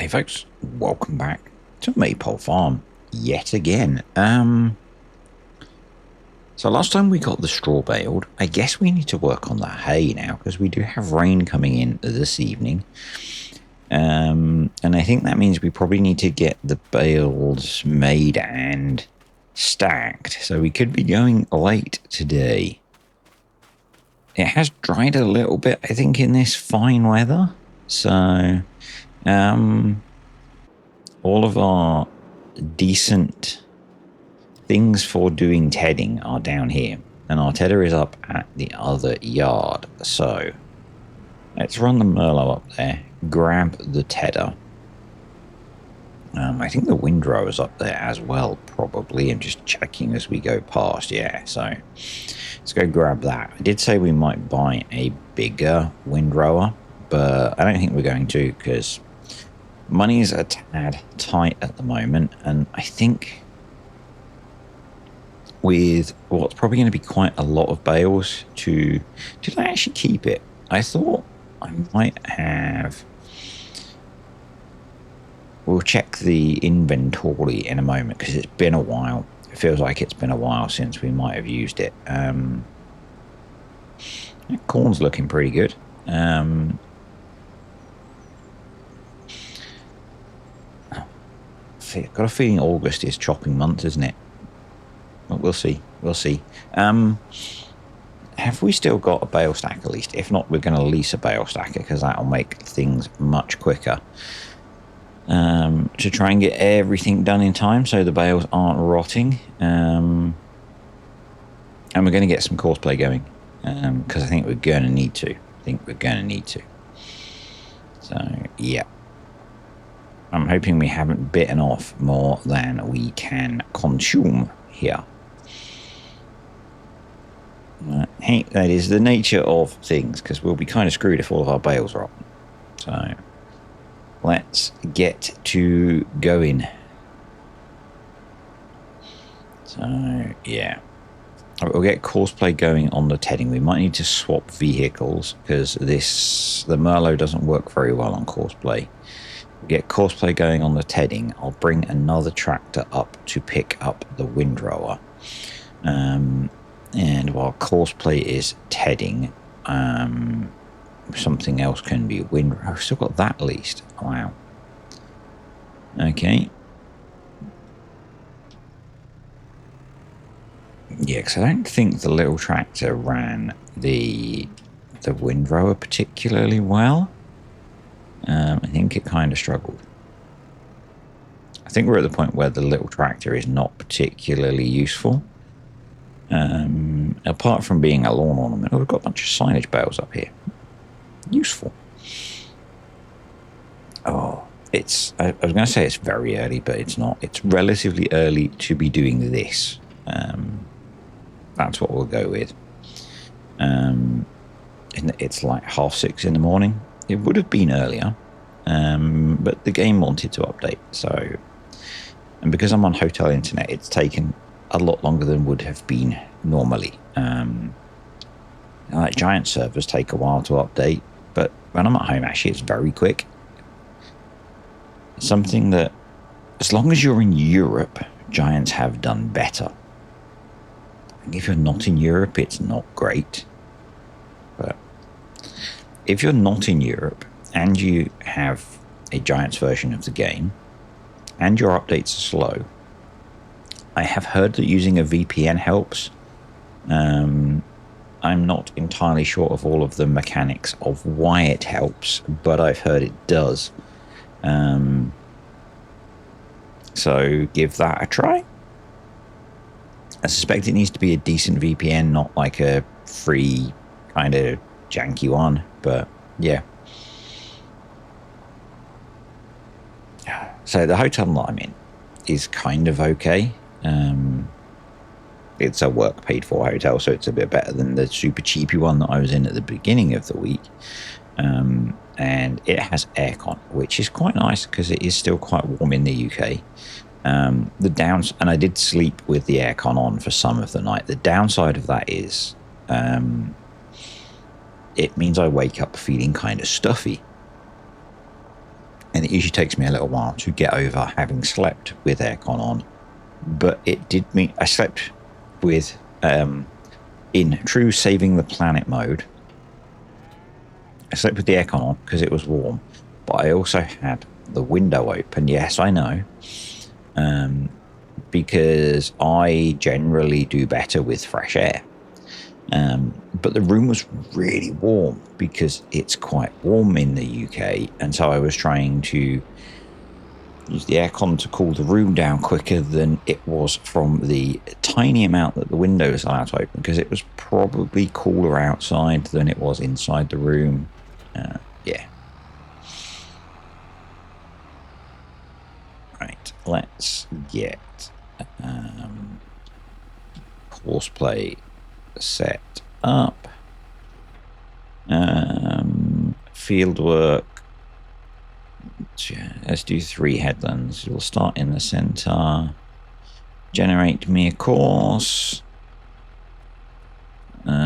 Hey folks, welcome back to Maypole Farm yet again. So last time we got the straw baled. I guess we need to work on the hay now because we do have rain coming in this evening. And I think that means we probably need to get the bales made and stacked. So we could be going late today. It has dried a little bit, I think, in this fine weather. So, all of our decent things for doing tedding are down here, and our tedder is up at the other yard. So let's run the Merlot up there, grab the tedder. I think the windrower's up there as well, probably. I'm just checking as we go past. Yeah, so let's go grab that. I did say we might buy a bigger windrower, but I don't think we're going to because money's a tad tight at the moment, and I think with what's probably going to be quite a lot of bales did I actually keep it? I thought I might have. We'll check the inventory in a moment because it's been a while. It feels like it's been a while since we might have used it. Corn's looking pretty good. Got a feeling August is chopping month, isn't it? But we'll see. We'll see. Have we still got a bale stack at least? If not, we're going to lease a bale stacker because that'll make things much quicker. To try and get everything done in time so the bales aren't rotting. And we're going to get some courseplay going because I think we're going to need to. So, yeah. I'm hoping we haven't bitten off more than we can consume here. Hey, that is the nature of things, because we'll be kind of screwed if all of our bales are up. So let's get to going. So yeah, we'll get courseplay going on the tedding. We might need to swap vehicles because the Merlot doesn't work very well on courseplay. We'll get courseplay going on the tedding. I'll bring another tractor up to pick up the windrower. And while courseplay is tedding, something else can be windrower. I've still got that leased. Wow. Okay. Yeah, because I don't think the little tractor ran the windrower particularly well. I think it kind of struggled. I think we're at the point where the little tractor is not particularly useful. Apart from being a lawn ornament, we've got a bunch of signage bales up here. Useful. Oh, I was going to say it's very early, but it's not. It's relatively early to be doing this. That's what we'll go with. It's like 6:30 in the morning. It would have been earlier, but the game wanted to update. So, and because I'm on hotel internet, it's taken a lot longer than would have been normally. Like giant servers take a while to update, but when I'm at home, actually, it's very quick. Something that, as long as you're in Europe, giants have done better. If you're not in Europe, it's not great. But if you're not in Europe and you have a giants version of the game and your updates are slow, I have heard that using a VPN helps. I'm not entirely sure of all of the mechanics of why it helps, but I've heard it does. So give that a try. I suspect it needs to be a decent VPN, not like a free kind of janky one, but yeah. So the hotel that I'm in is kind of okay. It's a work paid for hotel, so it's a bit better than the super cheapy one that I was in at the beginning of the week. And it has aircon, which is quite nice because it is still quite warm in the UK. And I did sleep with the aircon on for some of the night. The downside of that is it means I wake up feeling kind of stuffy. and it usually takes me a little while to get over having slept with aircon on. But it did mean I slept with in true saving the planet mode. I slept with the aircon on because it was warm, but I also had the window open. Yes, I know, because I generally do better with fresh air. But the room was really warm because it's quite warm in the UK, and so I was trying to use the aircon to cool the room down quicker than it was from the tiny amount that the windows allowed to open, because it was probably cooler outside than it was inside the room. Yeah. Right, let's get horseplay set up. Field work. Let's do 3 headlands. We'll start in the center. Generate me a course. Yep.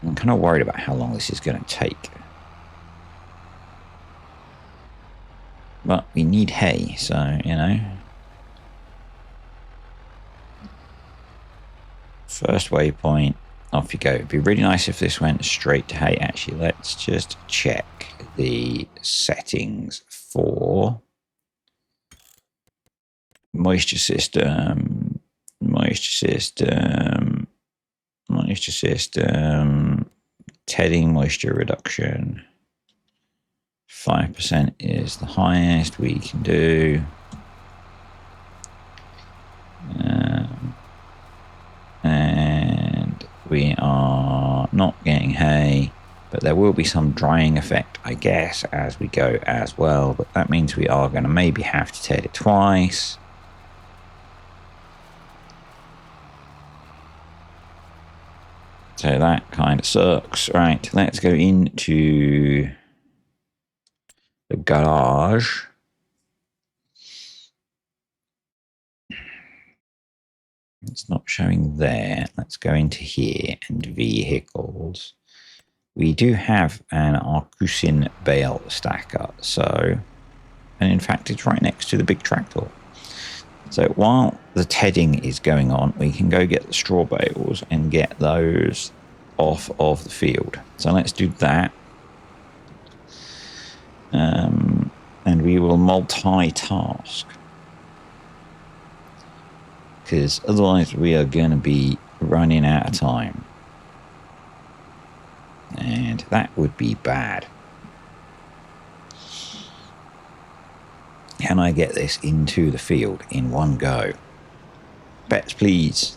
I'm kind of worried about how long this is going to take. But we need hay, so, you know. First waypoint, off you go. It'd be really nice if this went straight to hay. Actually, let's just check the settings for moisture system, tedding moisture reduction. 5% is the highest we can do. And we are not getting hay, but there will be some drying effect, I guess, as we go as well. But that means we are going to maybe have to ted it twice. So that kind of sucks. Right, let's go into the garage. It's not showing there. Let's go into here and vehicles. We do have an Arcusin bale stacker, so, and in fact it's right next to the big tractor. So while the tedding is going on, we can go get the straw bales and get those off of the field. So let's do that. And we will multitask, because otherwise we are going to be running out of time. And that would be bad. Can I get this into the field in one go? Bets, please.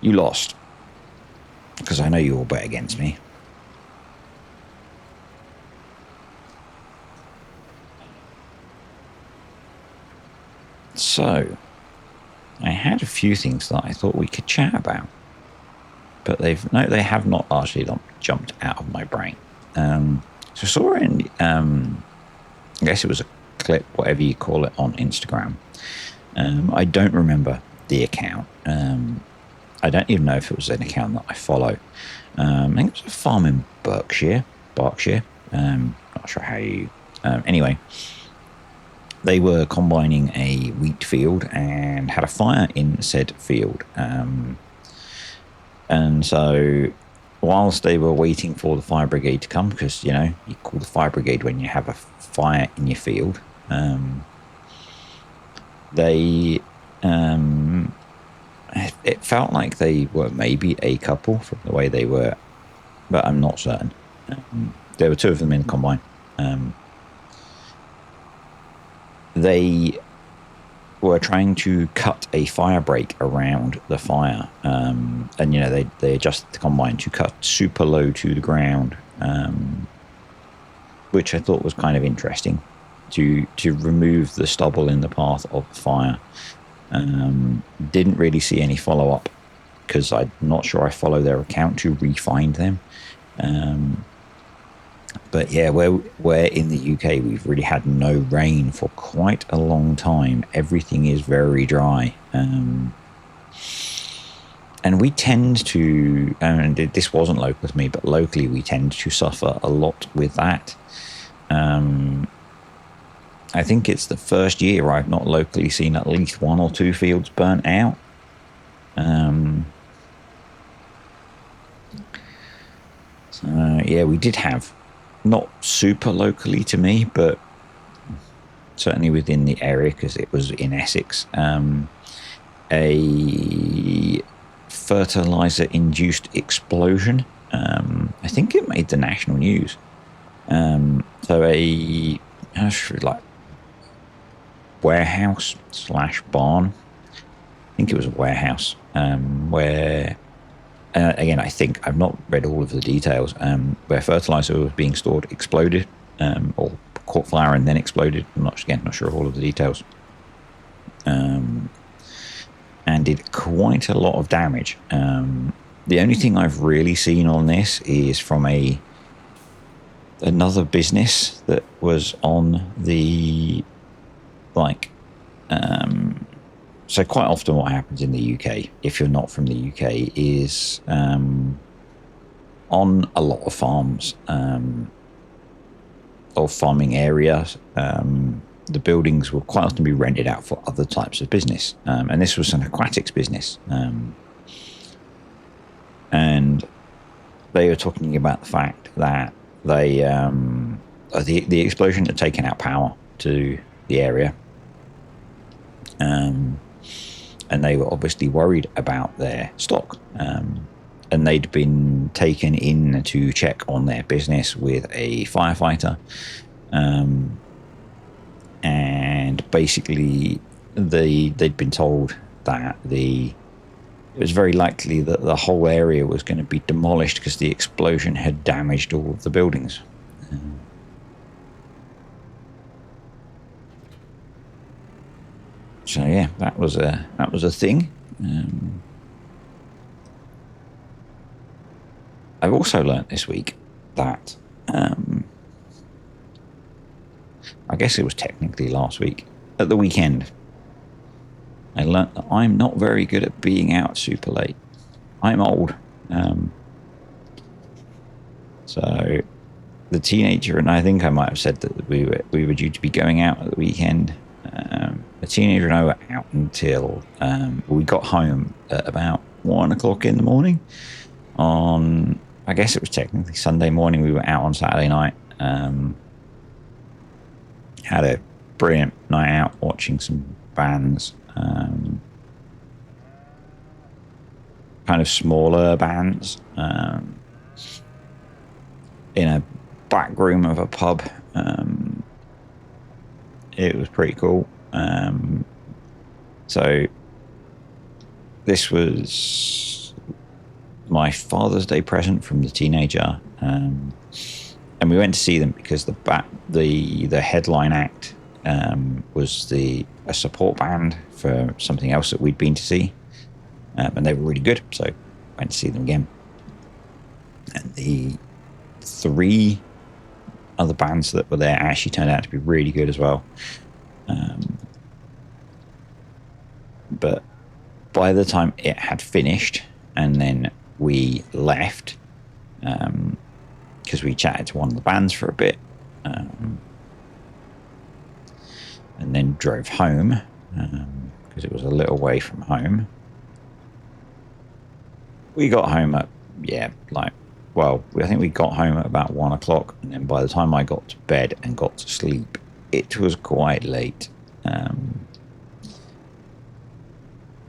You lost, because I know you all bet against me. So, I had a few things that I thought we could chat about, but they have not largely jumped out of my brain. So I saw in, I guess it was a clip, whatever you call it, on Instagram. I don't remember the account. I don't even know if it was an account that I follow. I think it was a farm in Berkshire. Not sure how you. Anyway. They were combining a wheat field and had a fire in said field. And so whilst they were waiting for the fire brigade to come, because, you know, you call the fire brigade when you have a fire in your field, it felt like they were maybe a couple from the way they were, but I'm not certain. There were 2 of them in the combine. They were trying to cut a fire break around the fire, and, you know, they adjusted the combine to cut super low to the ground, which I thought was kind of interesting, to remove the stubble in the path of the fire. Didn't really see any follow-up, because I'm not sure I follow their account to re-find them. But yeah, where in the UK we've really had no rain for quite a long time. Everything is very dry. And and we tend to, and this wasn't local to me, but locally we tend to suffer a lot with that. I think it's the first year I've not locally seen at least 1 or 2 fields burnt out. So yeah, we did have, not super locally to me, but certainly within the area, because it was in Essex, a fertilizer-induced explosion. I think it made the national news. So a like warehouse / barn. I think it was a warehouse where, again, I think I've not read all of the details, where fertilizer was being stored, exploded, or caught fire and then exploded. I'm not sure of all of the details. And did quite a lot of damage. The only thing I've really seen on this is from another business that was on the, like, so quite often what happens in the UK, if you're not from the UK, is on a lot of farms or farming areas, the buildings will quite often be rented out for other types of business. And this was an aquatics business. And they were talking about the fact that they the explosion had taken out power to the area. And they were obviously worried about their stock. And they'd been taken in to check on their business with a firefighter. And basically they'd been told that it was very likely that the whole area was going to be demolished because the explosion had damaged all of the buildings. So yeah, that was a thing. I've also learnt this week that I guess it was technically last week, at the weekend, I learnt that I'm not very good at being out super late. I'm old. So the teenager, and I think I might have said that we were due to be going out at the weekend. The teenager and I were out until we got home at about 1 o'clock in the morning. On, I guess it was technically Sunday morning. We were out on Saturday night. Had a brilliant night out watching some bands, kind of smaller bands, in a back room of a pub. It was pretty cool. So this was my Father's Day present from the teenager, and we went to see them because the headline act was a support band for something else that we'd been to see, and they were really good, so went to see them again. And the 3 other bands that were there actually turned out to be really good as well. But by the time it had finished and then we left, because we chatted to one of the bands for a bit, and then drove home, because it was a little way from home. We got home at, I think we got home at about 1 o'clock, and then by the time I got to bed and got to sleep, it was quite late.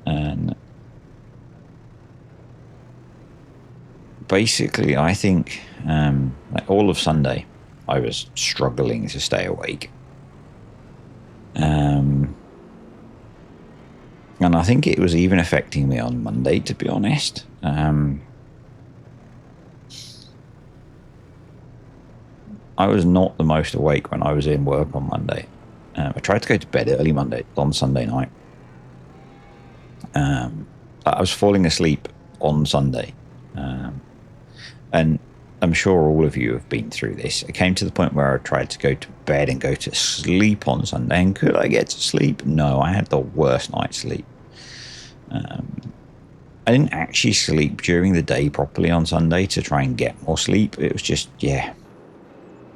And basically, I think like all of Sunday, I was struggling to stay awake. And I think it was even affecting me on Monday, to be honest. I was not the most awake when I was in work on Monday. I tried to go to bed early on Sunday night. I was falling asleep on Sunday. And I'm sure all of you have been through this. I came to the point where I tried to go to bed and go to sleep on Sunday. And could I get to sleep? No, I had the worst night's sleep. I didn't actually sleep during the day properly on Sunday to try and get more sleep. It was just, yeah,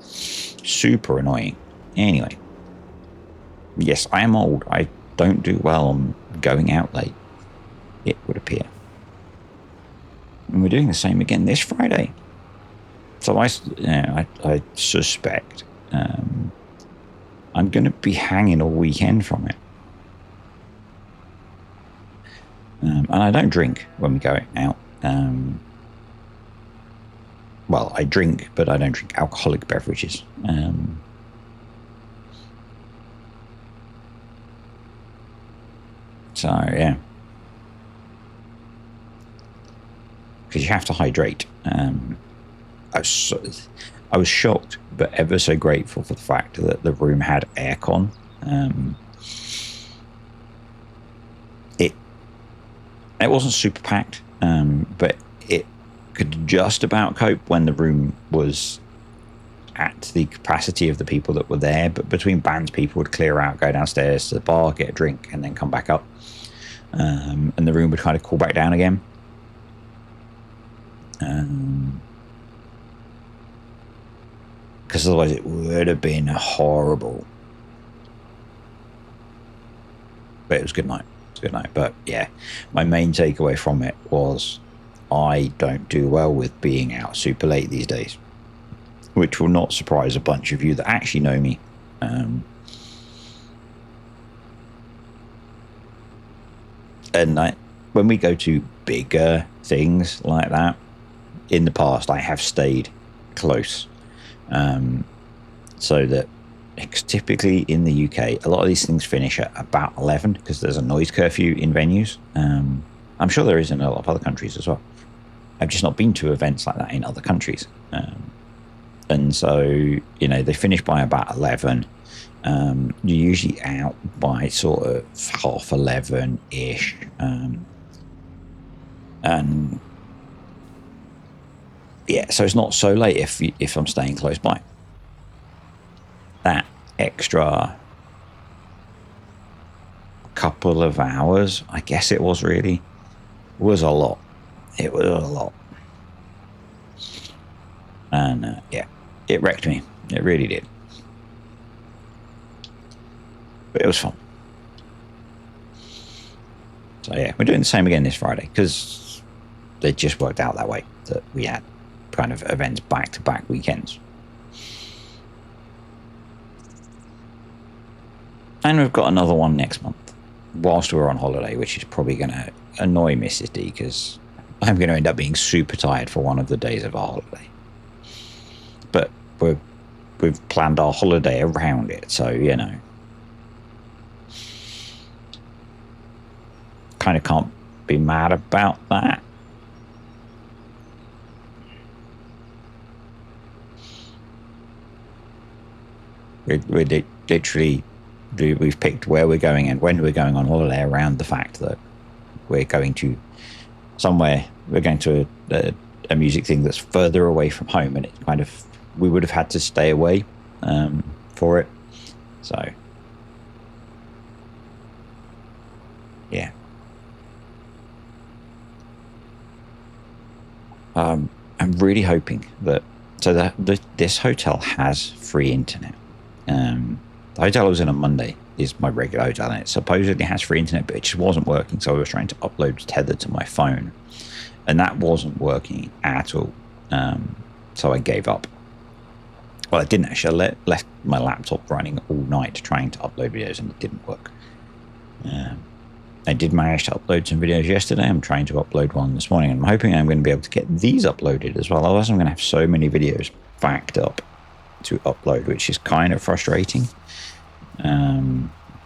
super annoying. Anyway, yes, I am old. I don't do well on going out late, it would appear. And we're doing the same again this Friday. So I suspect I'm going to be hanging all weekend from it. And I don't drink when we go out. Well, I drink, but I don't drink alcoholic beverages. So, yeah. Because you have to hydrate. I was shocked, but ever so grateful for the fact that the room had aircon. It wasn't super packed, but it could just about cope when the room was at the capacity of the people that were there. But between bands, people would clear out, go downstairs to the bar, get a drink, and then come back up. And the room would kind of cool back down again. Because otherwise it would have been horrible. But it was a good night. Good night. But yeah, my main takeaway from it was I don't do well with being out super late these days, which will not surprise a bunch of you that actually know me. And when we go to bigger things like that, in the past I have stayed close, so that typically in the UK, a lot of these things finish at about 11 because there's a noise curfew in venues. I'm sure there is in a lot of other countries as well. I've just not been to events like that in other countries. And so, they finish by about 11. You're usually out by sort of 11:30-ish. And yeah, so it's not so late if I'm staying close by. That extra couple of hours, I guess it was really, was a lot. It was a lot. And yeah, it wrecked me. It really did. But it was fun. So yeah, we're doing the same again this Friday because it just worked out that way, that we had kind of events back-to-back weekends. And we've got another one next month whilst we're on holiday, which is probably going to annoy Mrs. D because I'm going to end up being super tired for one of the days of our holiday. But we've planned our holiday around it, so, kind of can't be mad about that. We're literally, we've picked where we're going and when we're going on holiday around the fact that we're going to somewhere, we're going to a music thing that's further away from home, and it kind of, we would have had to stay away for it. So yeah. I'm really hoping that this hotel has free internet. The hotel I was in on Monday is my regular hotel, and it supposedly has free internet, but it just wasn't working. So I was trying to upload Tether to my phone, and that wasn't working at all. So I gave up. Well, I didn't actually. I left my laptop running all night trying to upload videos, and it didn't work. I did manage to upload some videos yesterday. I'm trying to upload one this morning, and I'm hoping I'm going to be able to get these uploaded as well. Otherwise, I'm going to have so many videos backed up to upload, which is kind of frustrating.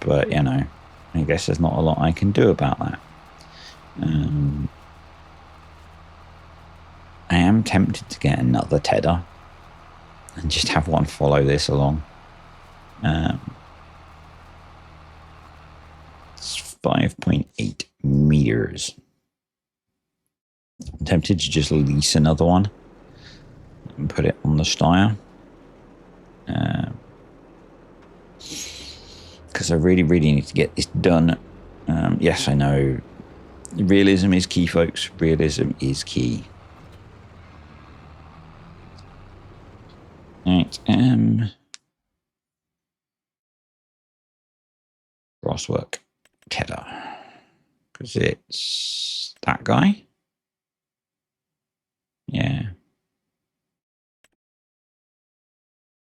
But, I guess there's not a lot I can do about that. I am tempted to get another Tether and just have one follow this along. It's 5.8 meters. I'm tempted to just lease another one and put it on the Steyr. Because I really, really need to get this done. Yes, I know Realism is key, folks. Realism is key. Right. Crosswork. Tether. Because it's that guy. Yeah.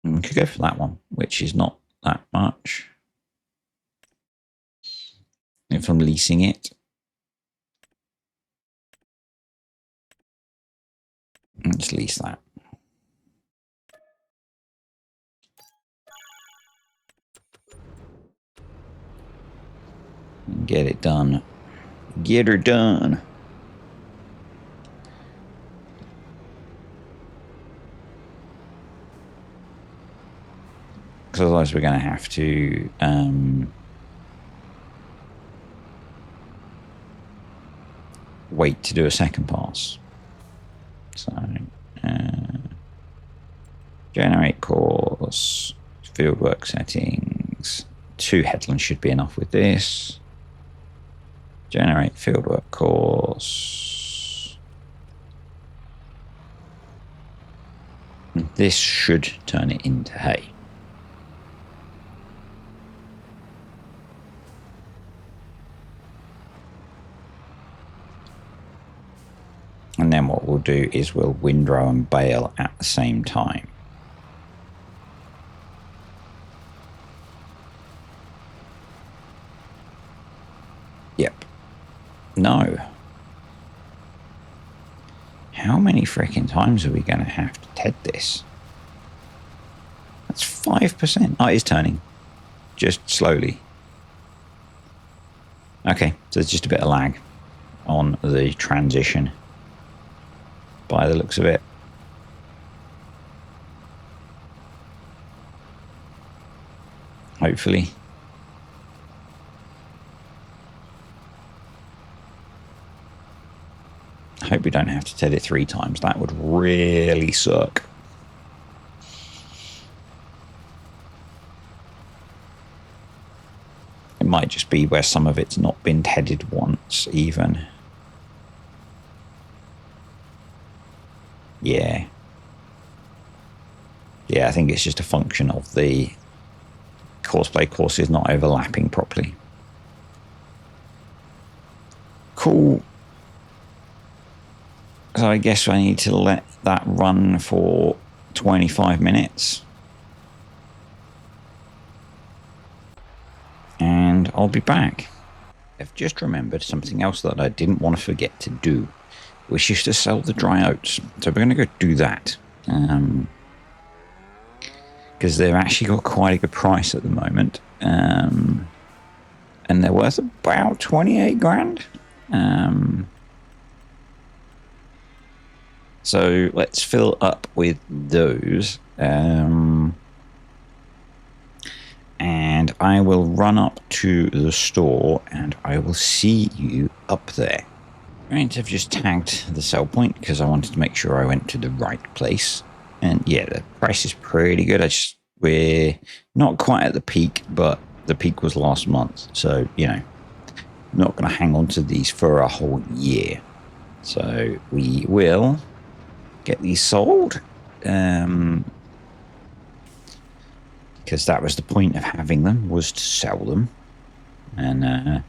And we could go for that one, which is not that much. If I'm leasing it, let's lease that. Get it done. Get her done. Because otherwise we're going to have to wait to do a second pass. So generate course, fieldwork settings. 2 headlands should be enough with this. Generate fieldwork course. This should turn it into hay. And then what we'll do is we'll windrow and bale at the same time. Yep. No. How many freaking times are we going to have to TED this? That's 5%. Oh, it is turning. Just slowly. Okay, so there's just a bit of lag on the transition by the looks of it. Hopefully. I hope we don't have to TED it 3 times. That would really suck. It might just be where some of it's not been TEDed once even. Yeah. Yeah, I think it's just a function of the courseplay courses not overlapping properly. Cool. So I guess I need to let that run for 25 minutes. And I'll be back. I've just remembered something else that I didn't want to forget to do, which is to sell the dry oats. So we're going to go do that. Because they've actually got quite a good price at the moment. And they're worth about 28 grand. So let's fill up with those. And I will run up to the store and I will see you up there. Right, I've just tagged the sell point because I wanted to make sure I went to the right place. And yeah, the price is pretty good. We're not quite at the peak, but the peak was last month. So, you know, not going to hang on to these for a whole year. So we will get these sold. Because that was the point of having them, was to sell them. And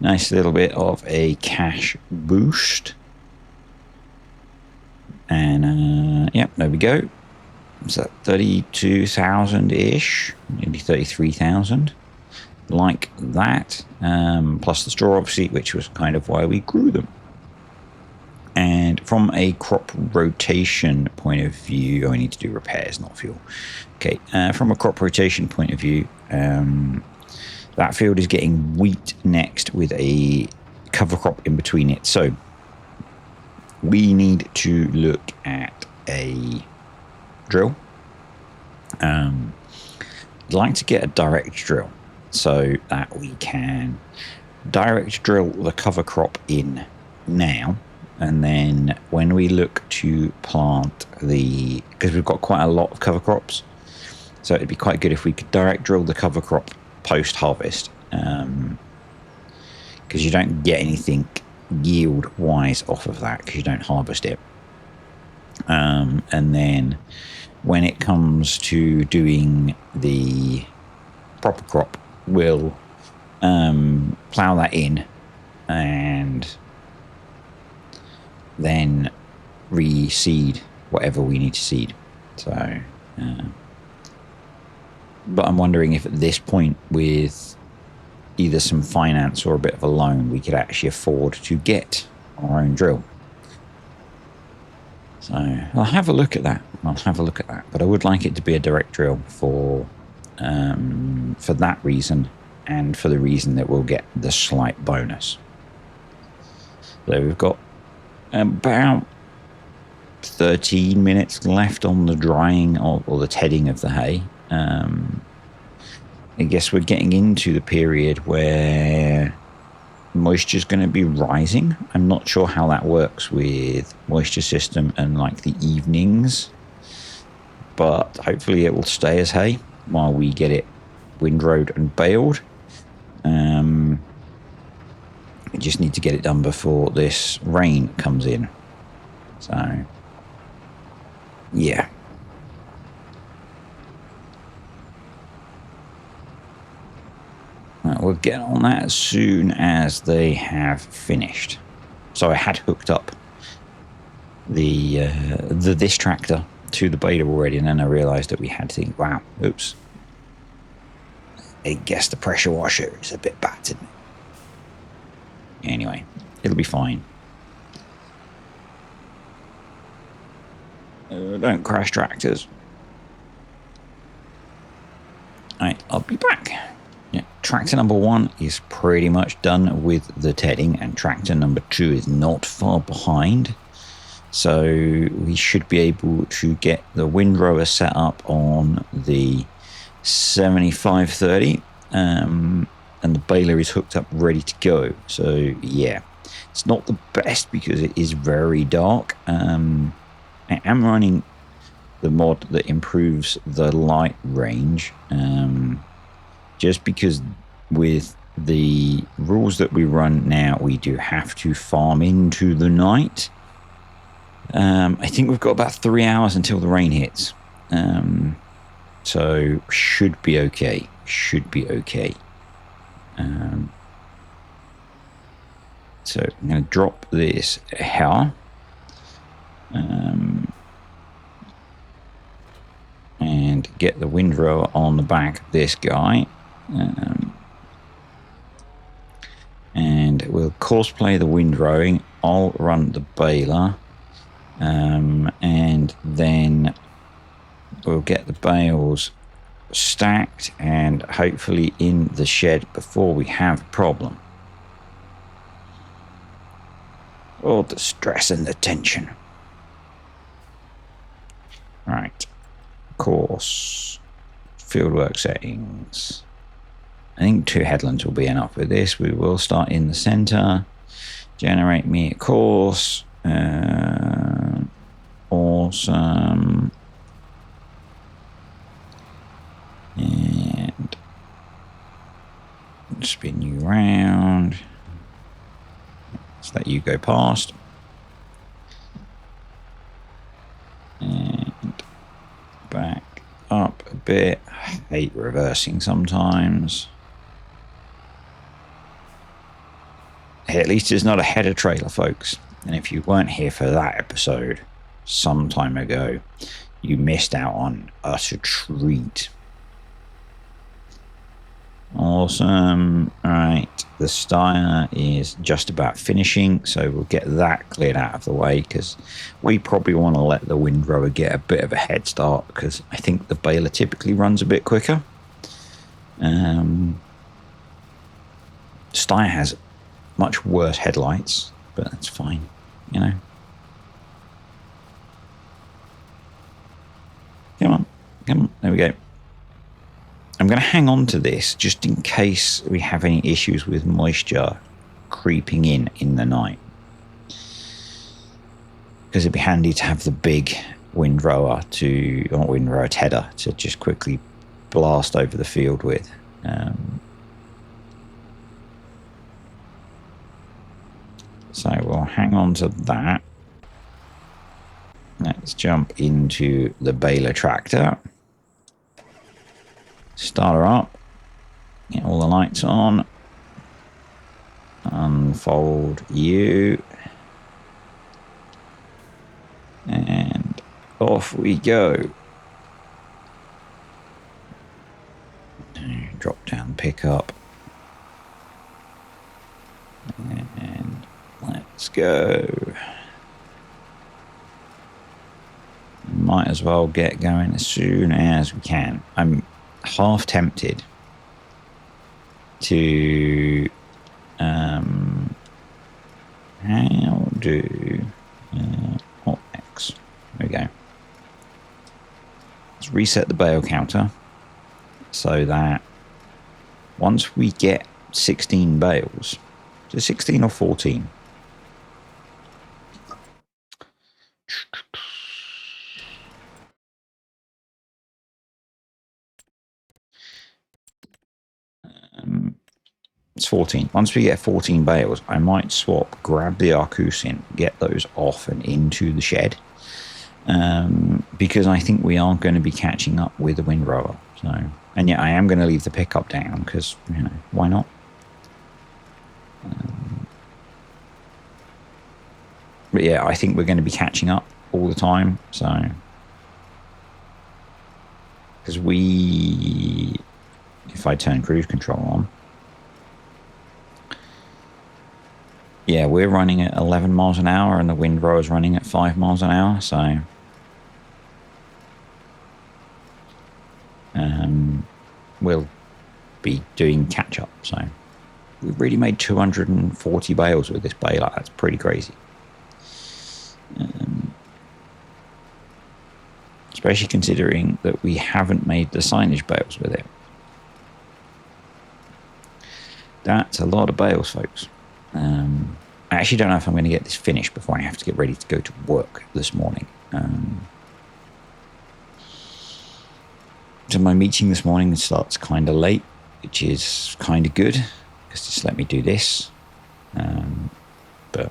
nice little bit of a cash boost. And yep, there we go. Is that 32,000-ish? Maybe 33,000. Like that. Plus the straw, obviously, which was kind of why we grew them. And from a crop rotation point of view, I need to do repairs, not fuel. Okay, from a crop rotation point of view, that field is getting wheat next with a cover crop in between it. So we need to look at a drill. I'd like to get a direct drill so that we can direct drill the cover crop in now. And then when we look to plant because we've got quite a lot of cover crops, so it'd be quite good if we could direct drill the cover crop post-harvest, because you don't get anything yield wise off of that because you don't harvest it. And then when it comes to doing the proper crop, we'll plow that in and then reseed whatever we need to seed. So but I'm wondering if at this point, with either some finance or a bit of a loan, we could actually afford to get our own drill. So I'll have a look at that. But I would like it to be a direct drill for that reason, and for the reason that we'll get the slight bonus. So we've got about 13 minutes left on the drying or the tedding of the hay. I guess we're getting into the period where moisture is going to be rising. I'm not sure how that works with moisture system and like the evenings, but hopefully it will stay as hay while we get it windrowed and baled. We just need to get it done before this rain comes in. So yeah. We'll get on that as soon as they have finished. So I had hooked up this tractor to the baler already, and then I realised that we had to think, wow, oops. I guess the pressure washer is a bit battered. Anyway, it'll be fine. Don't crash tractors. Alright, I'll be back. Yeah, tractor number 1 is pretty much done with the tedding, and tractor number 2 is not far behind. So we should be able to get the windrower set up on the 7530, and the baler is hooked up ready to go. So yeah, it's not the best because it is very dark. I am running the mod that improves the light range, just because with the rules that we run now, we do have to farm into the night. I think we've got about 3 hours until the rain hits, so should be okay. So I'm going to drop this here, and get the windrower on the back of this guy, and we'll cosplay the windrowing. I'll run the baler, and then we'll get the bales stacked and hopefully in the shed before we have a problem. All the stress and the tension. Right. Course. Fieldwork settings. I think 2 headlands will be enough with this. We will start in the center. Generate me a course. Awesome. And spin you round. Let's let you go past. And back up a bit. I hate reversing sometimes. Hey, at least it's not a header trailer, folks. And if you weren't here for that episode some time ago, you missed out on utter treat. Awesome. Alright, the styre is just about finishing, so we'll get that cleared out of the way, because we probably want to let the windrower get a bit of a head start, because I think the baler typically runs a bit quicker. Styre has much worse headlights, but that's fine, you know. Come on, there we go. I'm going to hang on to this just in case we have any issues with moisture creeping in the night, because it'd be handy to have the big windrower tedder to just quickly blast over the field with. So I'll hang on to that. Let's jump into the baler tractor. Start her up. Get all the lights on. Unfold you. And off we go. Drop down pickup. And let's go. Might as well get going as soon as we can. I'm half tempted to how do Alt X. There we go. Let's reset the bale counter so that once we get 16 bales, is it 16 or 14? It's 14. Once we get 14 bales, I might swap, grab the Arcusin, get those off and into the shed. Because I think we are going to be catching up with the windrower. So, and yeah, I am going to leave the pickup down because, you know, why not? But yeah, I think we're going to be catching up all the time. So, because if I turn cruise control on, yeah, we're running at 11 miles an hour and the windrower is running at 5 miles an hour. So, we'll be doing catch up. So, we've really made 240 bales with this baler. That's pretty crazy. Especially considering that we haven't made the signage bales with it. That's a lot of bales, folks. I actually don't know if I'm going to get this finished before I have to get ready to go to work this morning. So my meeting this morning starts kind of late, which is kind of good, because just let me do this. But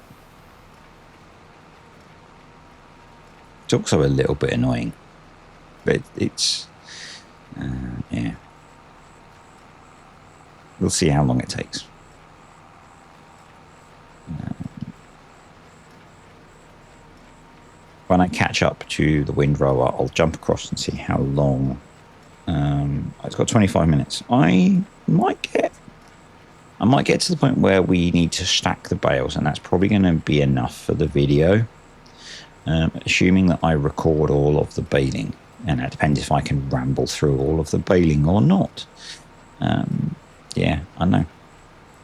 it's also a little bit annoying. But it's, yeah. We'll see how long it takes. When I catch up to the windrower, I'll jump across and see how long. It's got 25 minutes. I might get to the point where we need to stack the bales, and that's probably going to be enough for the video, assuming that I record all of the baling. And it depends if I can ramble through all of the baling or not. Yeah, I know.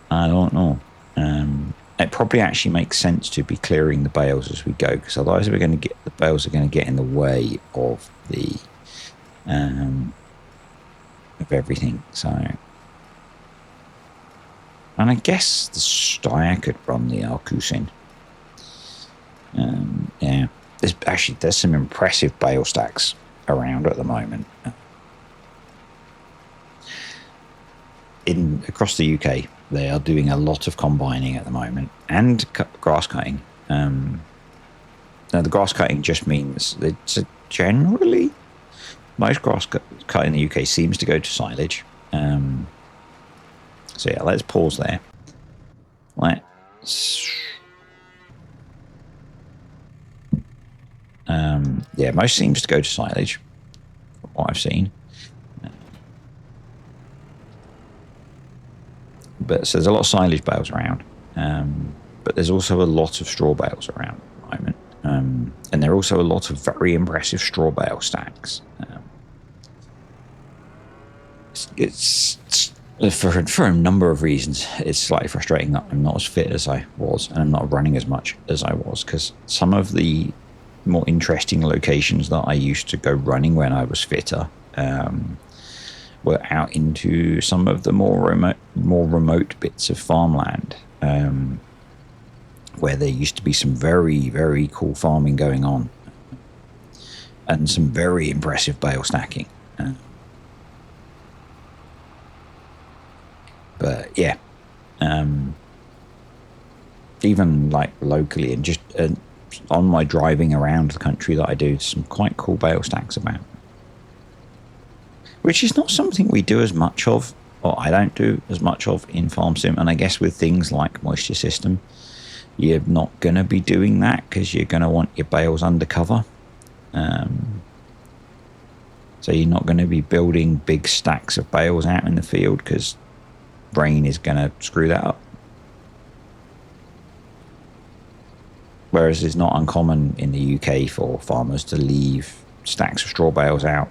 I don't know. It probably actually makes sense to be clearing the bales as we go, because otherwise the bales are going to get in the way of the of everything. So, and I guess the Steyr could run the Arcusin. Yeah, there's some impressive bale stacks around at the moment. Across the UK, they are doing a lot of combining at the moment and grass cutting. Now, the grass cutting just means that generally most grass cut in the UK seems to go to silage. So yeah, let's pause there. Yeah, most seems to go to silage, from what I've seen. But so there's a lot of silage bales around, but there's also a lot of straw bales around at the moment, and there are also a lot of very impressive straw bale stacks. It's for a number of reasons. It's slightly frustrating that I'm not as fit as I was, and I'm not running as much as I was, because some of the more interesting locations that I used to go running when I was fitter were out into some of the more remote bits of farmland, where there used to be some very, very cool farming going on, and some very impressive bale stacking. But yeah, even like locally, and just on my driving around the country that I do, some quite cool bale stacks about, which is not something we do as much of, or I don't do as much of in Farm Sim. And I guess with things like Moisture System, you're not going to be doing that because you're going to want your bales undercover. So you're not going to be building big stacks of bales out in the field because rain is going to screw that up. Whereas it's not uncommon in the UK for farmers to leave stacks of straw bales out.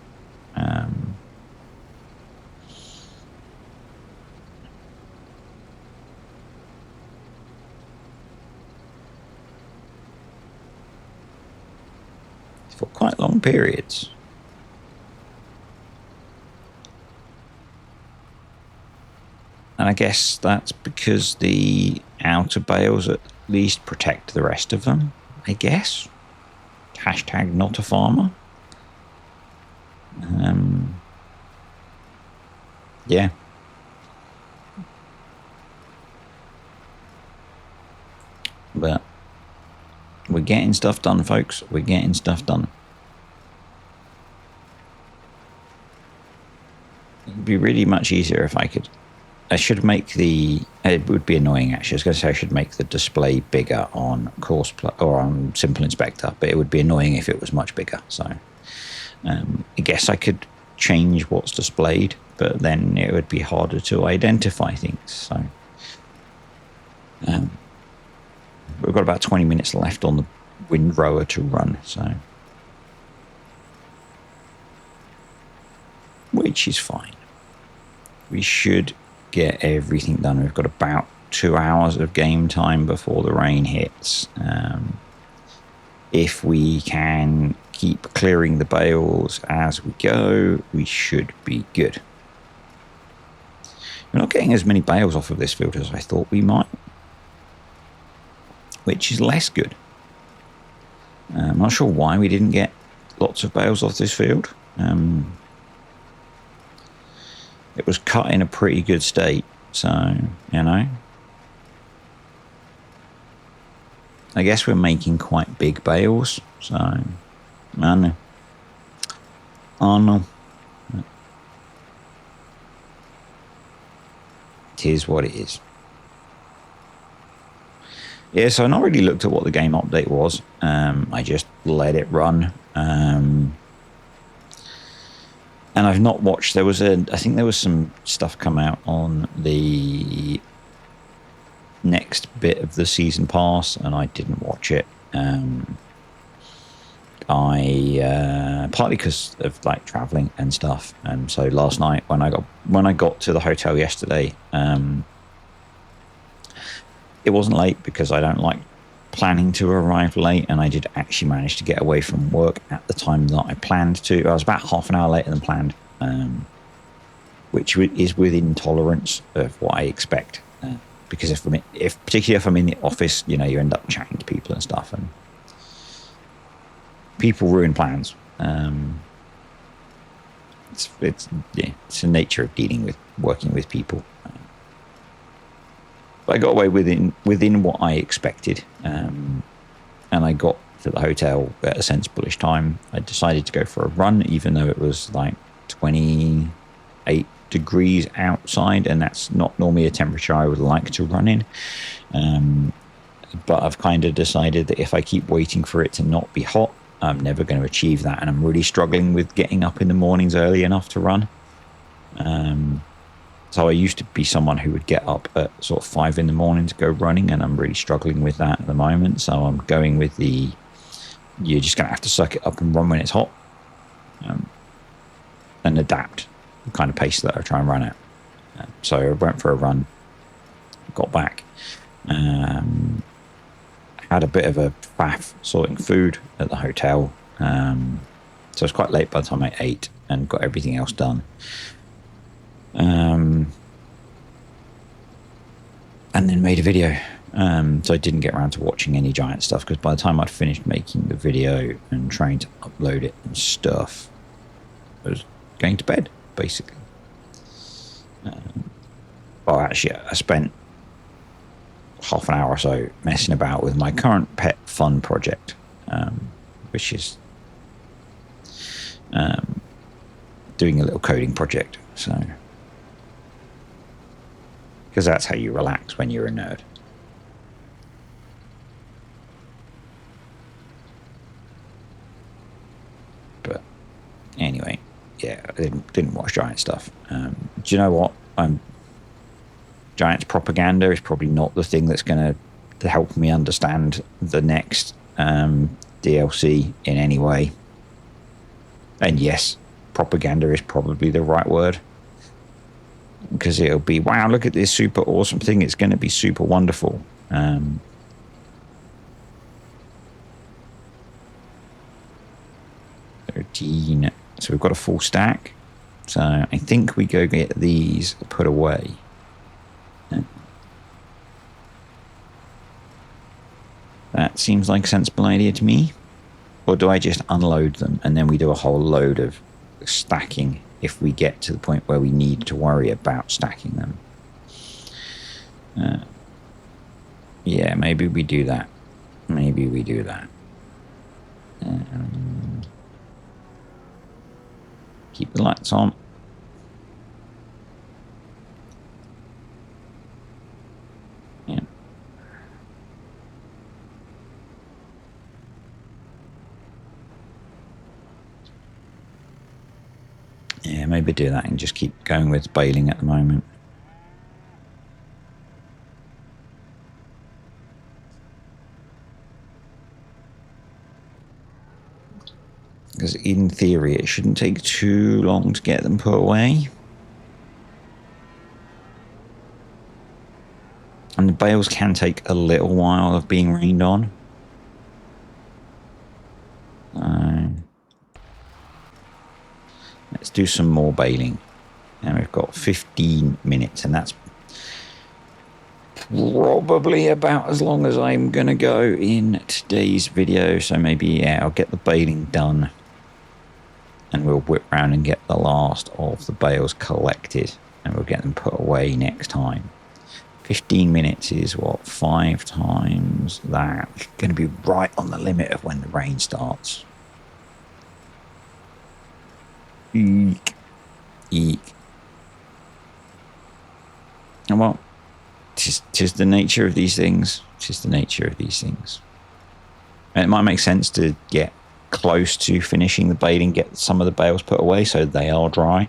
For quite long periods. And I guess that's because the outer bales at least protect the rest of them, I guess. Hashtag not a farmer. Yeah. But we're getting stuff done, folks. We're getting stuff done. It'd be really much easier if I could. I should make the. It would be annoying actually. I was going to say I should make the display bigger on Course or on Simple Inspector, but it would be annoying if it was much bigger. So I guess I could change what's displayed, but then it would be harder to identify things. So we've got about 20 minutes left on the windrower to run, so which is fine. We should get everything done. We've got about 2 hours of game time before the rain hits. If we can keep clearing the bales as we go, we should be good. We're not getting as many bales off of this field as I thought we might, which is less good. I'm not sure why we didn't get lots of bales off this field. It was cut in a pretty good state, so, you know. I guess we're making quite big bales, so, I know. Oh, no. It is what it is. Yeah, so I not really looked at what the game update was. I just let it run. And I've not watched. I think there was some stuff come out on the next bit of the season pass, and I didn't watch it. I partly because of like traveling and stuff. And so last night when I got to the hotel yesterday, it wasn't late because I don't like planning to arrive late, and I did actually manage to get away from work at the time that I planned to. I was about half an hour later than planned, which is within tolerance of what I expect. Because particularly if I'm in the office, you know, you end up chatting to people and stuff, and people ruin plans. It's the nature of working with people. But I got away within what I expected, and I got to the hotel at a sensible-ish time. I decided to go for a run, even though it was like 28 degrees outside, and that's not normally a temperature I would like to run in. But I've kind of decided that if I keep waiting for it to not be hot, I'm never going to achieve that, and I'm really struggling with getting up in the mornings early enough to run. So I used to be someone who would get up at sort of 5 in the morning to go running, and I'm really struggling with that at the moment. So I'm going with you're just going to have to suck it up and run when it's hot, and adapt the kind of pace that I try and run at. So I went for a run, got back, had a bit of a faff sorting food at the hotel. So it was quite late by the time I ate and got everything else done. And then made a video. So I didn't get around to watching any giant stuff, because by the time I'd finished making the video and trying to upload it and stuff, I was going to bed, basically. Well, actually, I spent half an hour or so messing about with my current pet fun project, which is doing a little coding project. So, because that's how you relax when you're a nerd. But anyway, yeah, I didn't watch Giant stuff. Do you know what? Giant's propaganda is probably not the thing that's going to help me understand the next DLC in any way. And yes, propaganda is probably the right word, because it'll be, wow, look at this super awesome thing. It's going to be super wonderful. 13. So we've got a full stack. So I think we go get these put away. That seems like a sensible idea to me. Or do I just unload them and then we do a whole load of stacking if we get to the point where we need to worry about stacking them? Yeah, maybe we do that. Maybe we do that. Keep the lights on. Yeah. Yeah, maybe do that and just keep going with baling at the moment. Because in theory, it shouldn't take too long to get them put away. And the bales can take a little while of being rained on. Let's do some more baling. And we've got 15 minutes, and that's probably about as long as I'm going to go in today's video. So maybe, yeah, I'll get the baling done. And we'll whip round and get the last of the bales collected. And we'll get them put away next time. 15 minutes is what? 5 times that. It's going to be right on the limit of when the rain starts. Eek. Eek. And well, tis the nature of these things. Tis the nature of these things. And it might make sense to get close to finishing the baling, get some of the bales put away so they are dry.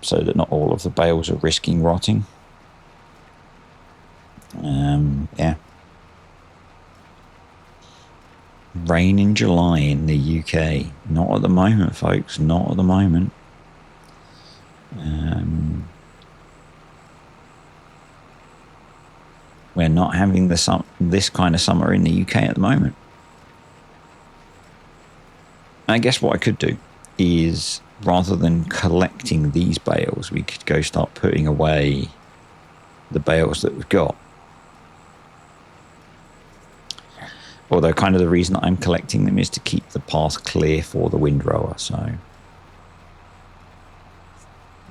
So that not all of the bales are risking rotting. Yeah. Rain in July in the UK. Not at the moment, folks. Not at the moment. We're not having this kind of summer in the UK at the moment. I guess what I could do is, rather than collecting these bales, we could go start putting away the bales that we've got. Although kind of the reason I'm collecting them is to keep the path clear for the windrower. So,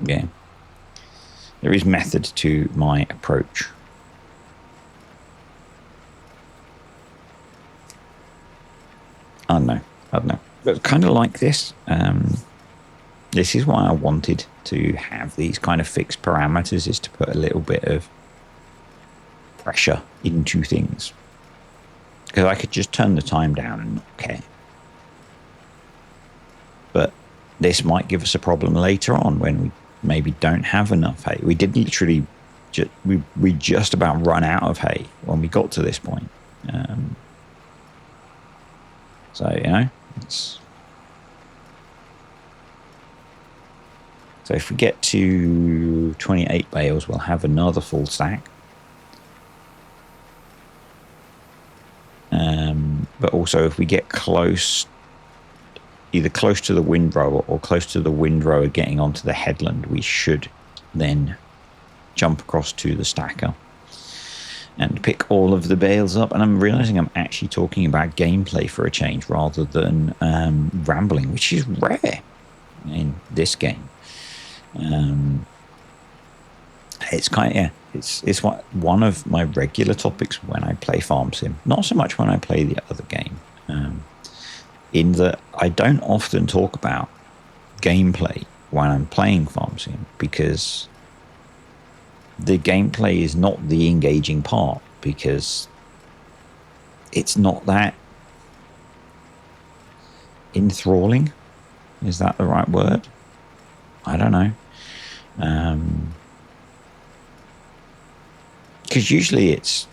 yeah, there is method to my approach. I don't know. But kind of like this. This is why I wanted to have these kind of fixed parameters, is to put a little bit of pressure into things. Because I could just turn the time down and not care. But this might give us a problem later on when we maybe don't have enough hay. We did literally, we just about run out of hay when we got to this point. So, you know, it's... So if we get to 28 bales, we'll have another full stack. But also if we get close, either close to the windrower or close to the windrower getting onto the headland, we should then jump across to the stacker and pick all of the bales up. And I'm realizing I'm actually talking about gameplay for a change rather than rambling, which is rare in this game. It's kind of, yeah, it's one of my regular topics when I play Farm Sim. Not so much when I play the other game, in that I don't often talk about gameplay when I'm playing Farm Sim because the gameplay is not the engaging part, because it's not that enthralling. Is that the right word? I don't know. Because usually it's,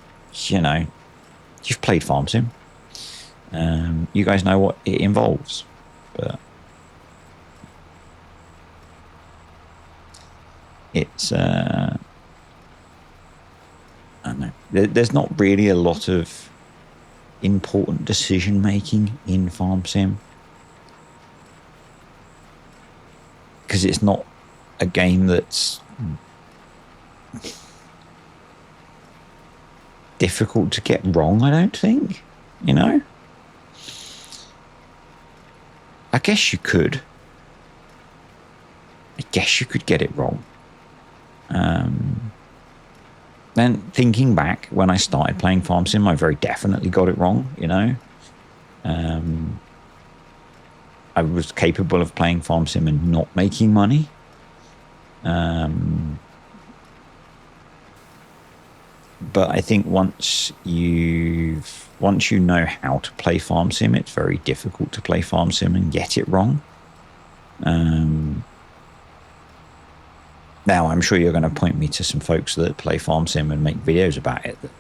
you know, you've played Farm Sim. You guys know what it involves. But it's, I don't know. There's not really a lot of important decision making in Farm Sim, because it's not a game that's difficult to get wrong, I don't think. You know? I guess you could. I guess you could get it wrong. Then thinking back, when I started playing Farm Sim, I very definitely got it wrong, you know? I was capable of playing Farm Sim and not making money. But I think once you know how to play Farm Sim, it's very difficult to play Farm Sim and get it wrong. Now, I'm sure you're going to point me to some folks that play Farm Sim and make videos about it that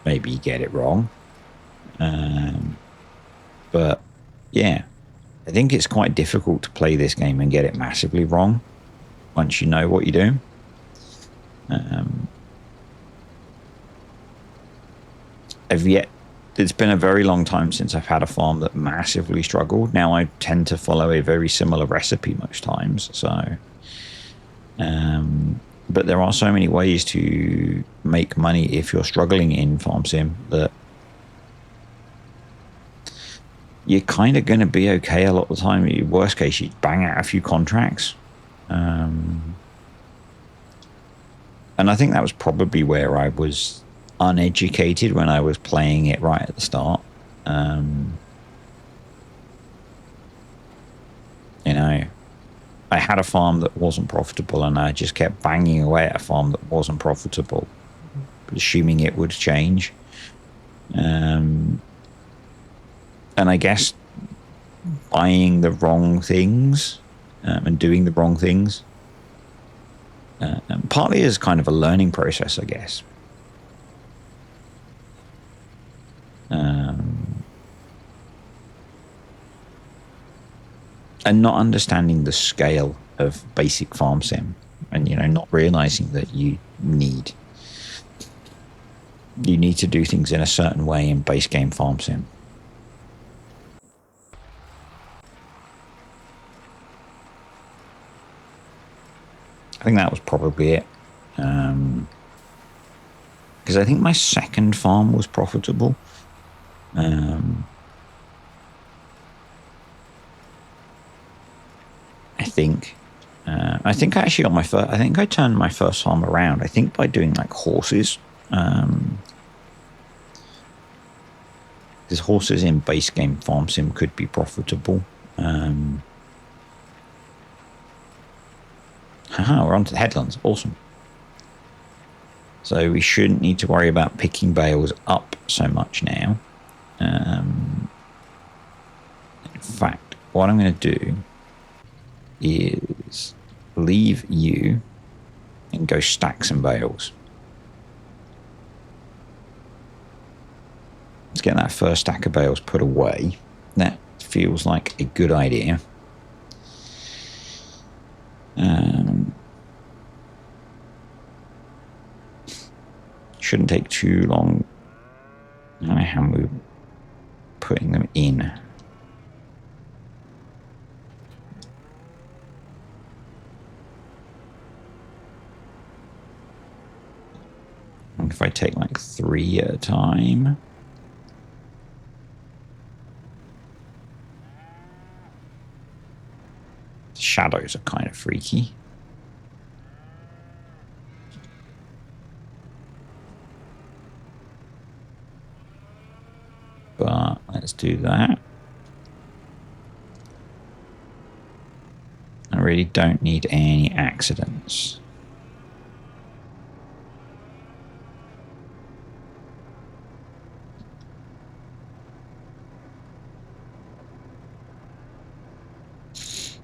maybe get it wrong. But yeah, I think it's quite difficult to play this game and get it massively wrong once you know what you're doing. It's been a very long time since I've had a farm that massively struggled. Now I tend to follow a very similar recipe most times. So, but there are so many ways to make money if you're struggling in Farm Sim that you're kind of going to be okay a lot of the time. Worst case, you bang out a few contracts. And I think that was probably where I was uneducated when I was playing it right at the start. You know, I had a farm that wasn't profitable, and I just kept banging away at a farm that wasn't profitable, assuming it would change. And I guess buying the wrong things and doing the wrong things, and partly as kind of a learning process, I guess. And not understanding the scale of basic farm sim, and not realizing that you need to do things in a certain way in base game farm sim. I think that was probably it, because I think my second farm was profitable. I think I actually got my first. I think I turned my first farm around. I think by doing like horses, because horses in base game farm sim could be profitable. We're on to the headlands. Awesome. So we shouldn't need to worry about picking bales up so much now. In fact, what I'm going to do is leave you and go stack some bales. Let's get that first stack of bales put away. That feels like a good idea. Shouldn't take too long. I don't know how we're putting them in. And if I take like 3 at a time. The shadows are kind of freaky. let's do that. I really don't need any accidents.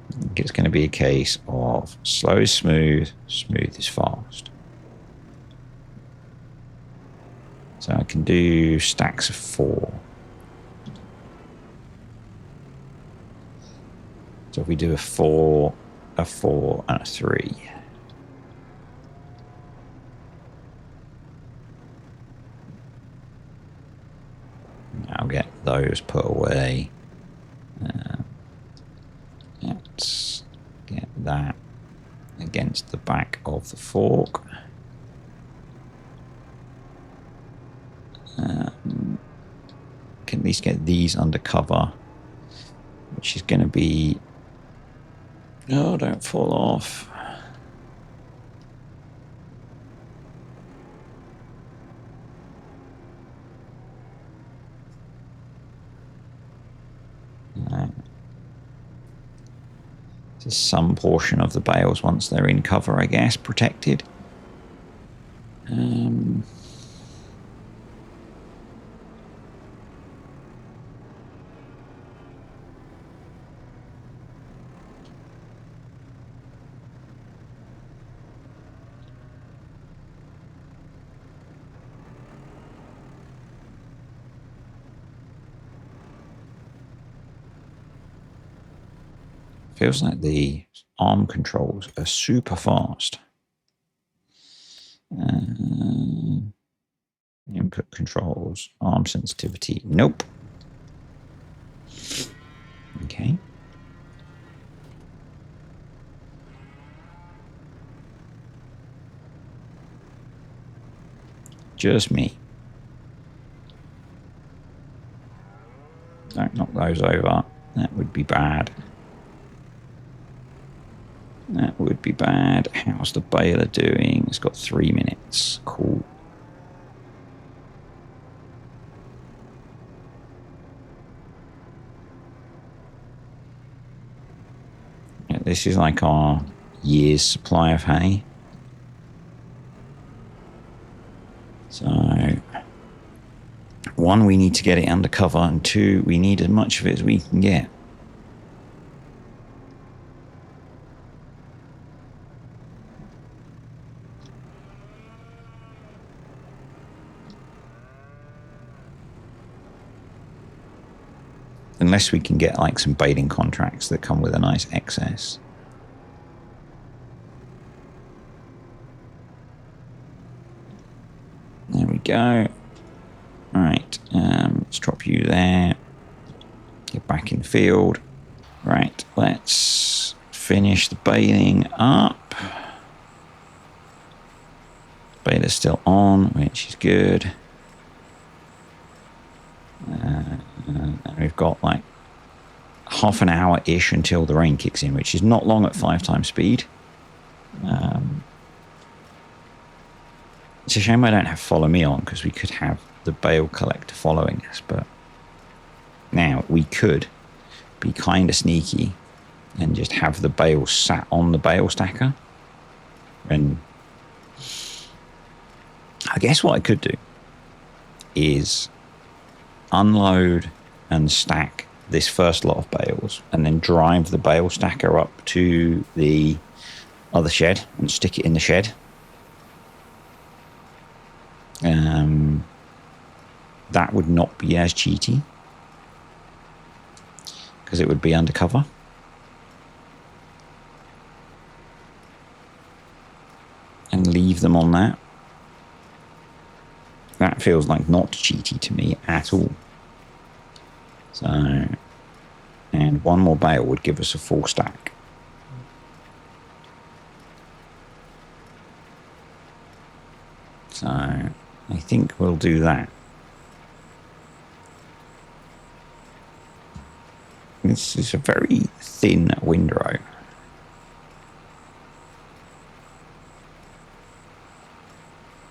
I think it's going to be a case of slow is smooth, smooth is fast. So I can do stacks of 4. So if we do a 4, a 4, and a 3. I'll get those put away. Let's get that against the back of the fork. Can at least get these under cover, which is going to be... Oh, don't fall off. There's some portion of the bales once they're in cover, I guess, protected. Feels like the arm controls are super fast. Input controls, arm sensitivity. Nope. Okay. Just me. Don't knock those over. That would be bad. That would be bad. How's the baler doing? It's got 3 minutes. Cool. Yeah, this is like our year's supply of hay. So, 1, we need to get it under cover, and 2, we need as much of it as we can get. Unless we can get like some baling contracts that come with a nice excess. There we go. All right, let's drop you there. Get back in the field. Right, let's finish the baling up. Baler's still on, which is good. And we've got like half an hour-ish until the rain kicks in, which is not long at 5 times speed. It's a shame I don't have follow me on, because we could have the bale collector following us, but now we could be kind of sneaky and just have the bale sat on the bale stacker. And I guess what I could do is unload and stack this first lot of bales and then drive the bale stacker up to the other shed and stick it in the shed. That would not be as cheaty because it would be undercover. And leave them on that. That feels like not cheaty to me at all. So, and 1 more bale would give us a full stack. So, I think we'll do that. This is a very thin windrow.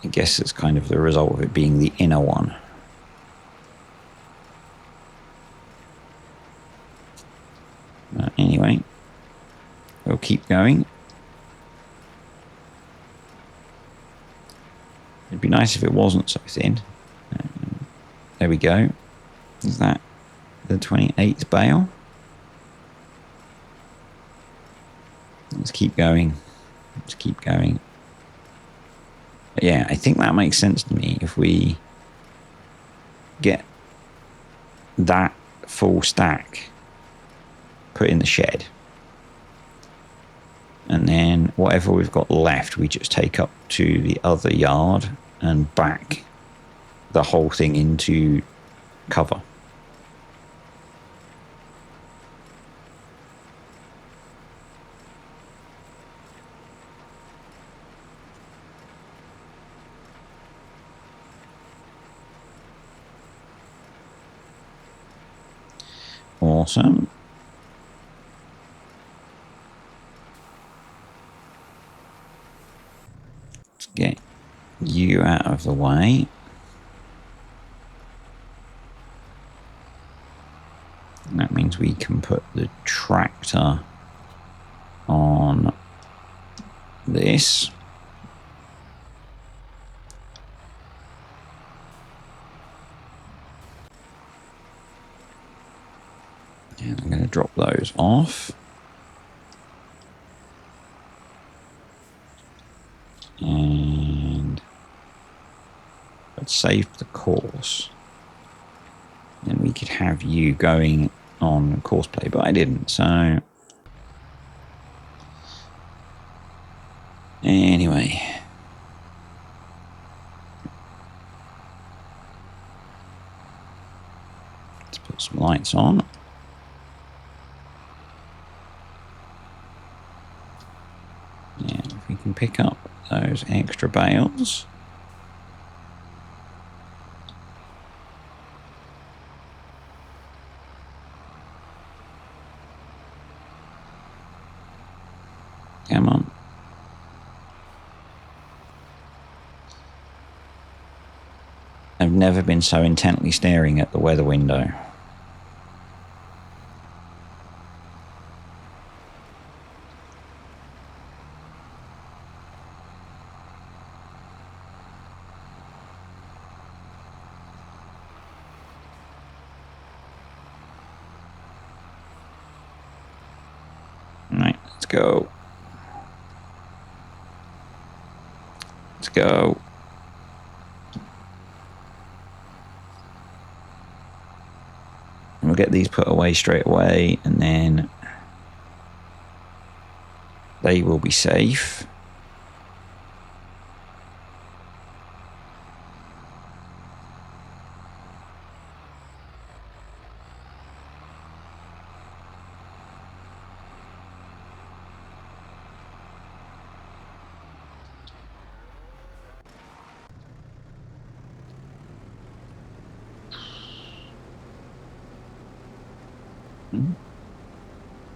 I guess it's kind of the result of it being the inner one. Anyway, we'll keep going. It'd be nice if it wasn't so thin. There we go. Is that the 28th bale? Let's keep going. Let's keep going. But yeah, I think that makes sense to me. If we get that full stack put in the shed, and then whatever we've got left, we just take up to the other yard and back the whole thing into cover. Awesome. Let's get you out of the way. And that means we can put the tractor on this. And I'm going to drop those off. And let's save the course. Then we could have you going on course play, but I didn't, so anyway. Let's put some lights on. Yeah, if we can pick up those extra bales. Come on. I've never been so intently staring at the weather window. Right, let's go. Let's go. And we'll get these put away straight away, and then they will be safe.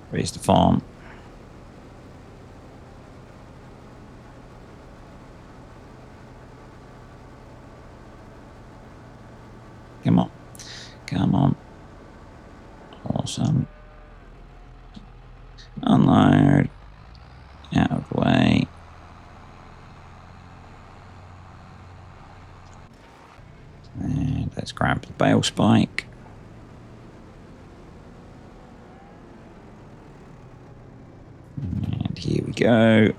Where's the farm? Come on. Come on. Awesome. Unload. Out of the way. And let's grab the bale spike. And here we go.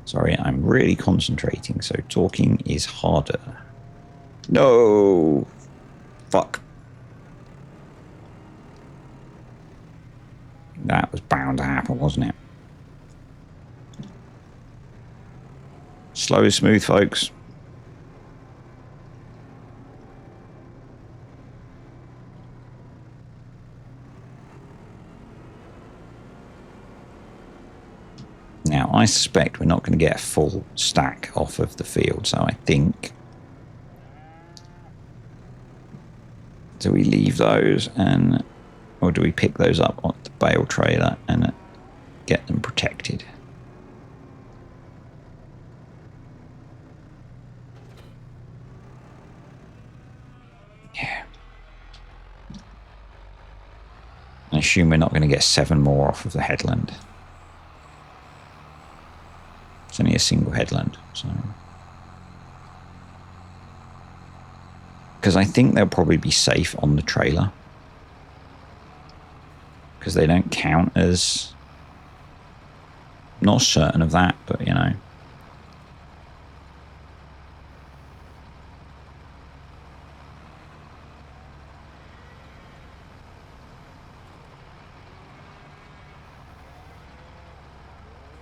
Sorry, I'm really concentrating, so talking is harder. No! Fuck. That was bound to happen, wasn't it? Slow is smooth, folks. Now, I suspect we're not going to get a full stack off of the field, so I think... Do we leave those, and or do we pick those up on the bale trailer and get them protected? assume we're not going to get 7 more off of the headland. It's only a single headland, so... Because I think they'll probably be safe on the trailer. Because they don't count as... Not certain of that, but, you know...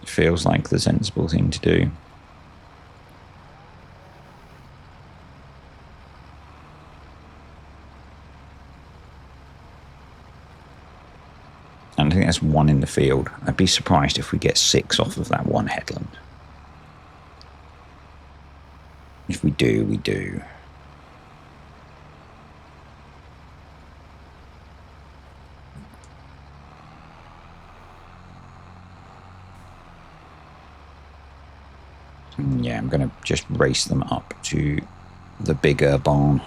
Feels like the sensible thing to do. And I think that's 1 in the field. I'd be surprised if we get 6 off of that 1 headland. If we do, we do. Yeah, I'm going to just race them up to the bigger barn.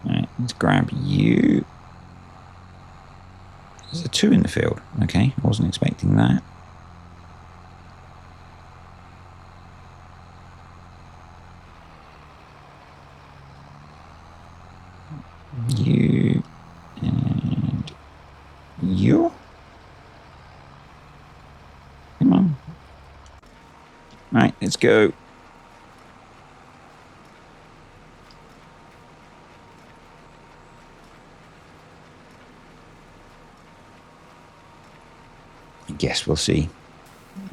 Alright, let's grab you. There's a 2 in the field. Okay, I wasn't expecting that. You and you. Come on. Right, let's go. I guess we'll see.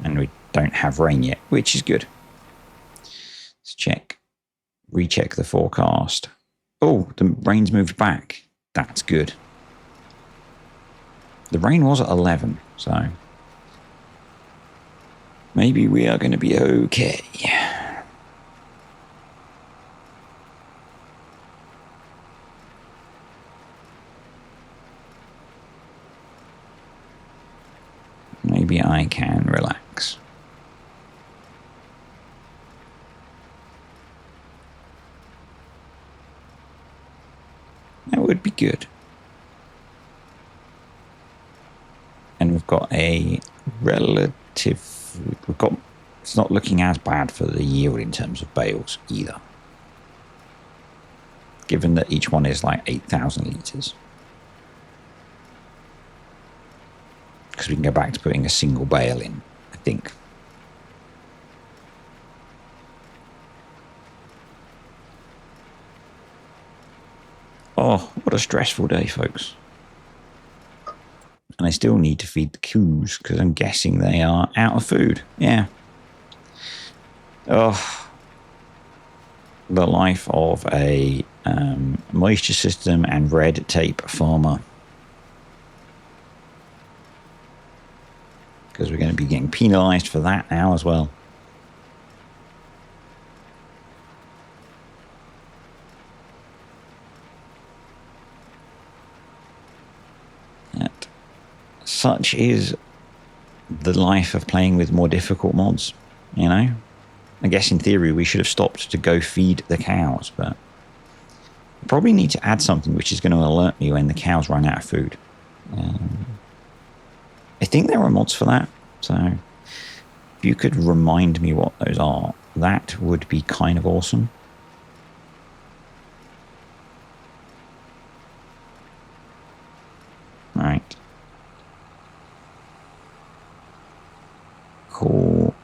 And we don't have rain yet, which is good. Let's check. Recheck the forecast. Oh, the rain's moved back. That's good. The rain was at 11, so maybe we are going to be okay. Maybe I can relax. That would be good. And we've got a it's not looking as bad for the yield in terms of bales either. Given that each one is like 8,000 litres. Because we can go back to putting a single bale in, I think. Oh, what a stressful day, folks. And I still need to feed the cows because I'm guessing they are out of food. Yeah. Oh. The life of a moisture system and red tape farmer. Because we're going to be getting penalised for that now as well. Such is the life of playing with more difficult mods, you know? I guess in theory we should have stopped to go feed the cows, but I probably need to add something which is going to alert me when the cows run out of food. I think there are mods for that, so if you could remind me what those are, that would be kind of awesome. Right. Cool.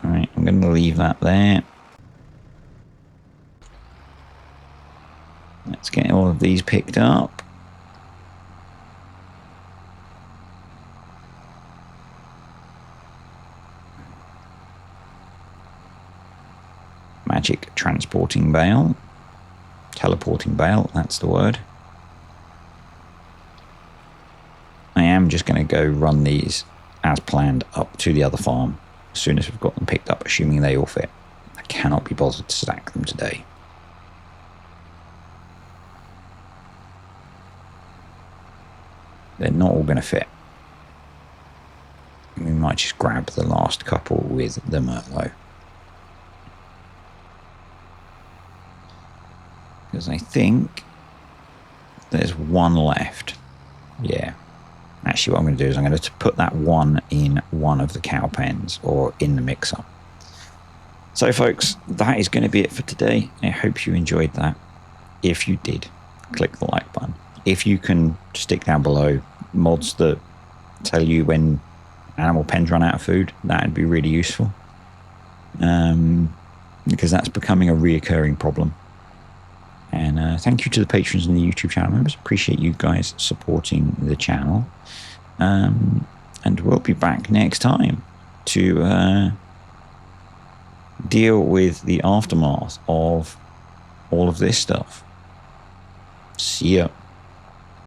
Alright, I'm going to leave that there. Let's get all of these picked up. Magic transporting bale. Teleporting bale, that's the word. I am just going to go run these as planned up to the other farm as soon as we've got them picked up, assuming they all fit. I cannot be bothered to stack them today. They're not all going to fit. We might just grab the last couple with the Merlot. Because I think there's one left. Yeah. Actually, what I'm going to do is I'm going to put that one in one of the cow pens or in the mixer. So, folks, that is going to be it for today. I hope you enjoyed that. If you did, click the like button. If you can stick down below mods that tell you when animal pens run out of food, that would be really useful. Because that's becoming a reoccurring problem. And thank you to the patrons and the YouTube channel members. Appreciate you guys supporting the channel. And we'll be back next time to deal with the aftermath of all of this stuff. See ya.